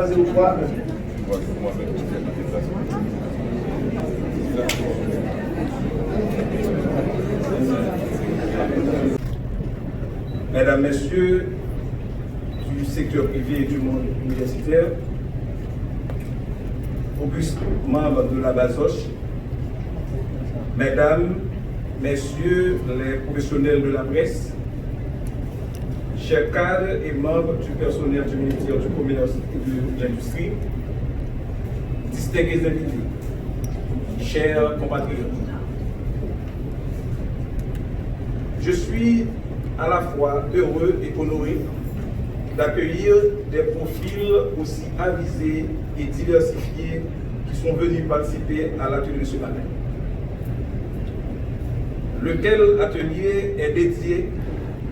03. Mesdames, Messieurs du secteur privé et du monde universitaire, augustes membres de la BASOCH, Mesdames, Messieurs les professionnels de la presse, chers cadres et membres du personnel du ministère du Commerce et de l'Industrie, distingués invités, chers compatriotes, je suis à la fois heureux et honoré d'accueillir des profils aussi avisés et diversifiés qui sont venus participer à l'atelier de ce matin. Lequel atelier est dédié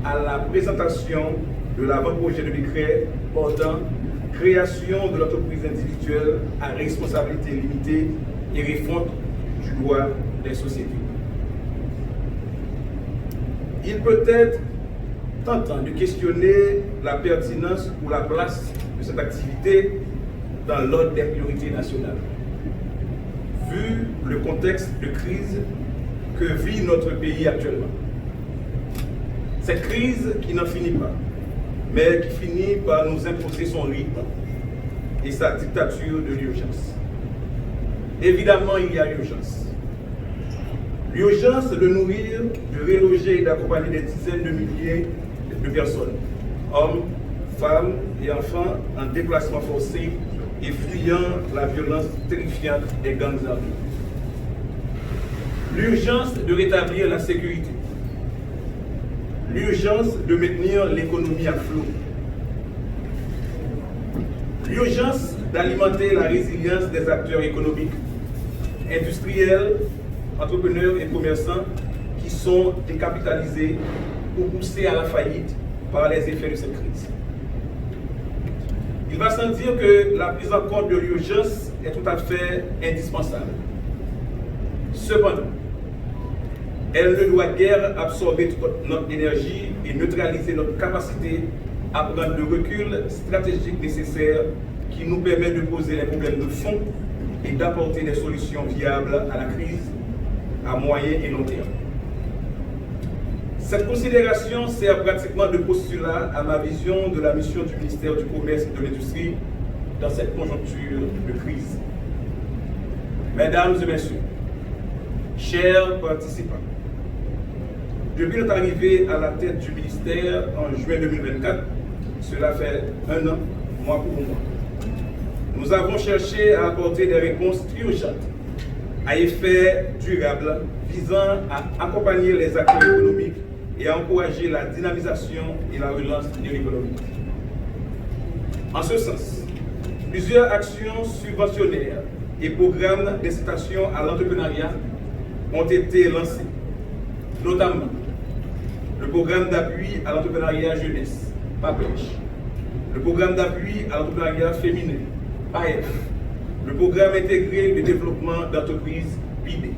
à la présentation de l'avant-projet de décret portant création de l'entreprise individuelle à responsabilité limitée et refonte du droit des sociétés. Il peut être tentant de questionner la pertinence ou la place de cette activité dans l'ordre des priorités nationales, vu le contexte de crise que vit notre pays actuellement. Cette crise qui n'en finit pas, mais qui finit par nous imposer son rythme et sa dictature de l'urgence. Évidemment, il y a urgence. L'urgence de nourrir, de reloger et d'accompagner des dizaines de milliers de personnes, hommes, femmes et enfants en déplacement forcé et fuyant la violence terrifiante des gangs armés. L'urgence de rétablir la sécurité. L'urgence de maintenir l'économie à flot. L'urgence d'alimenter la résilience des acteurs économiques, industriels, entrepreneurs et commerçants qui sont décapitalisés ou poussés à la faillite par les effets de cette crise. Il va sans dire que la prise en compte de l'urgence est tout à fait indispensable. Cependant, elle ne doit guère absorber toute notre énergie et neutraliser notre capacité à prendre le recul stratégique nécessaire qui nous permet de poser les problèmes de fond et d'apporter des solutions viables à la crise à moyen et long terme. Cette considération sert pratiquement de postulat à ma vision de la mission du ministère du Commerce et de l'Industrie dans cette conjoncture de crise. Mesdames et Messieurs, chers participants, depuis notre arrivée à la tête du ministère en juin 2024, cela fait un an, mois pour mois, nous avons cherché à apporter des réponses urgentes à effet durable visant à accompagner les acteurs économiques et à encourager la dynamisation et la relance de l'économie. En ce sens, plusieurs actions subventionnaires et programmes d'incitation à l'entrepreneuriat ont été lancés, notamment le programme d'appui à l'entrepreneuriat jeunesse, PAPEJ, le programme d'appui à l'entrepreneuriat féminin, PAEF, le programme intégré de développement d'entreprises, PID.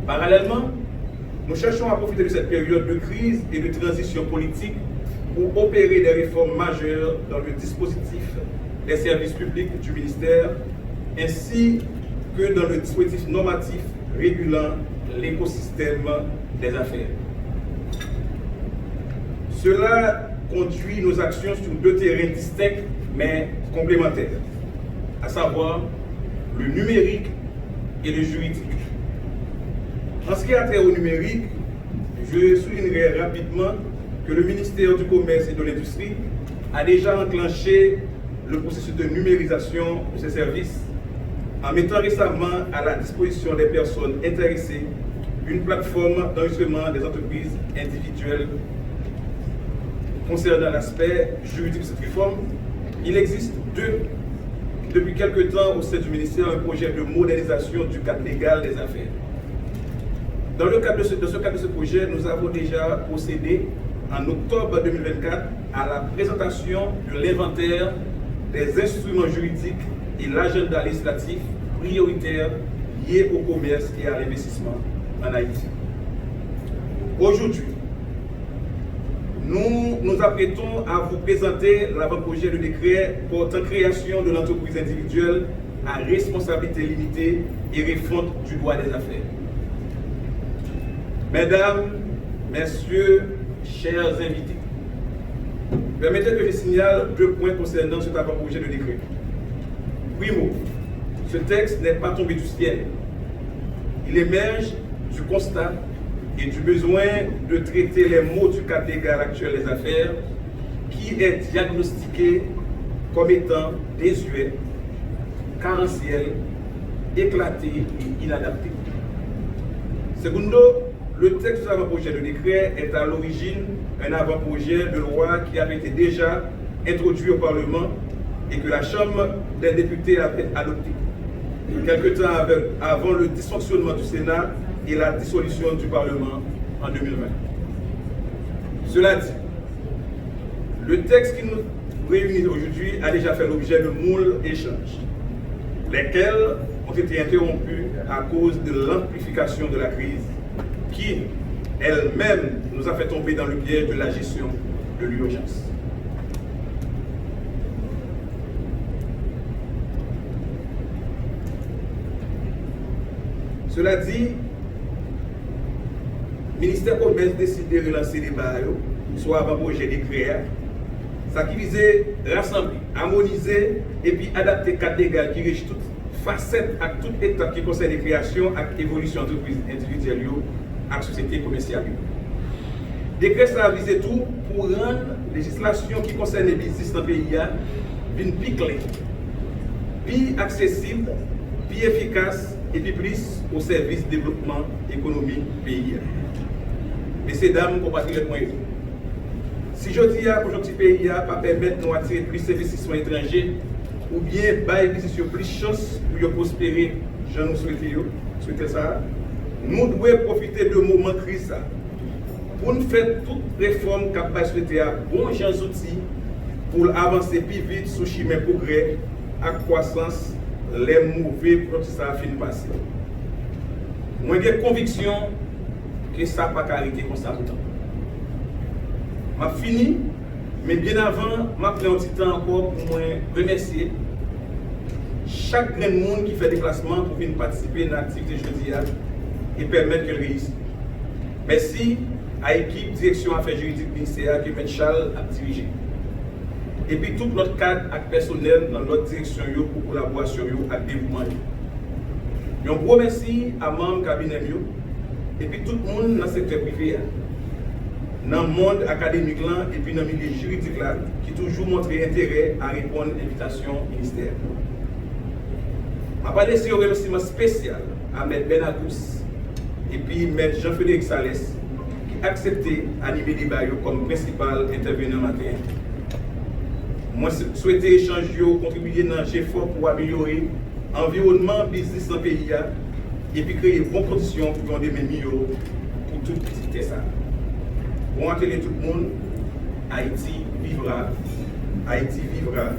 Parallèlement, nous cherchons à profiter de cette période de crise et de transition politique pour opérer des réformes majeures dans le dispositif des services publics du ministère, ainsi que dans le dispositif normatif régulant l'écosystème des affaires. Cela conduit nos actions sur deux terrains distincts mais complémentaires, à savoir le numérique et le juridique. En ce qui a trait au numérique, je soulignerai rapidement que le ministère du Commerce et de l'Industrie a déjà enclenché le processus de numérisation de ses services en mettant récemment à la disposition des personnes intéressées une plateforme d'enregistrement des entreprises individuelles. Concernant l'aspect juridique de cette réforme, il existe depuis quelque temps au sein du ministère un projet de modernisation du cadre légal des affaires. Dans le cadre de ce projet, nous avons déjà procédé en octobre 2024 à la présentation de l'inventaire des instruments juridiques et l'agenda législatif prioritaire lié au commerce et à l'investissement en Haïti. Aujourd'hui, nous nous apprêtons à vous présenter l'avant-projet de décret portant création de l'entreprise individuelle à responsabilité limitée et refonte du droit des affaires. Mesdames, Messieurs, chers invités, permettez que je signale 2 points concernant cet avant-projet de décret. Primo, ce texte n'est pas tombé du ciel. Il émerge du constat et du besoin de traiter les maux du cadre légal actuel des affaires qui est diagnostiqué comme étant désuet, carentiel, éclaté et inadapté. Secondo, le texte de l'avant-projet de décret est à l'origine un avant-projet de loi qui avait été déjà introduit au Parlement et que la Chambre des députés avait adopté, quelque temps avant le dysfonctionnement du Sénat et la dissolution du Parlement en 2020. Cela dit, le texte qui nous réunit aujourd'hui a déjà fait l'objet de moult échanges, lesquels ont été interrompus à cause de l'amplification de la crise qui, elle-même, nous a fait tomber dans le piège de la gestion de l'urgence. Cela dit, le ministère commerce décide de relancer les débats, soit avant-projet décret, ça qui visait rassembler, harmoniser et puis adapter le cadre légal qui régit toute facette à toute étape qui concerne les créations et l'évolution d'entreprises individuelles et la société commerciale. Décret ça a visé tout pour rendre la législation qui concerne les business dans le pays une plus claire, plus accessible, plus efficace et puis plus au service du développement économique pays. Messieurs, dames, compatriotes, si je dis à aujourd'hui le pays pas permettre de attirer plus d'investissements étrangers ou bien bailler plus de chances pour prospérer, je nous souhaite ça, nous devons profiter de moment de crise pour nous faire toute réforme capable de souhaiter à bons outils pour avancer plus vite sous chemin progrès à croissance les mauvais processus à fin de passer. Moi j'ai conviction que ça n'a pas arrêter comme ça longtemps. Je fini, mais bien avant, je prends un petit temps encore pour me remercier chaque grand monde qui fait déplacement pour venir participer à l'activité jeudi et permettre qu'elle réussisse. Merci à l'équipe direction affaires juridiques ministère que M. Charles a dirigé. Et puis tout notre cadre et personnel dans notre direction pour collaboration et le développement. Un gros merci à membres du cabinet et puis tout le monde dans le secteur privé, dans le monde académique et puis dans le milieu juridique qui toujours montré intérêt à répondre à l'invitation ministère. Je vais laisser un remerciement spécial à M. Benadous et puis M. Jean-Frédéric Salès qui a accepté d'animer les débat comme principal intervenant matin. Moi, je souhaite échanger, contribuer dans l'effort pour améliorer l'environnement business dans le pays et puis créer de bonnes conditions pour des meilleurs pour tout petit ça. Bon atelier tout le monde, Haïti vivra, Haïti vivra,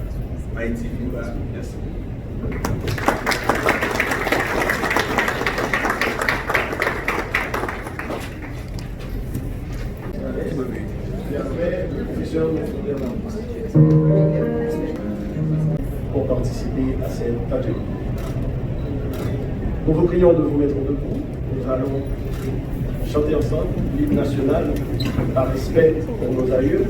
Haïti vivra. Merci. Pour participer à cette atelier. Nous vous prions de vous mettre debout. Nous allons chanter ensemble l'hymne national par respect pour nos aïeux.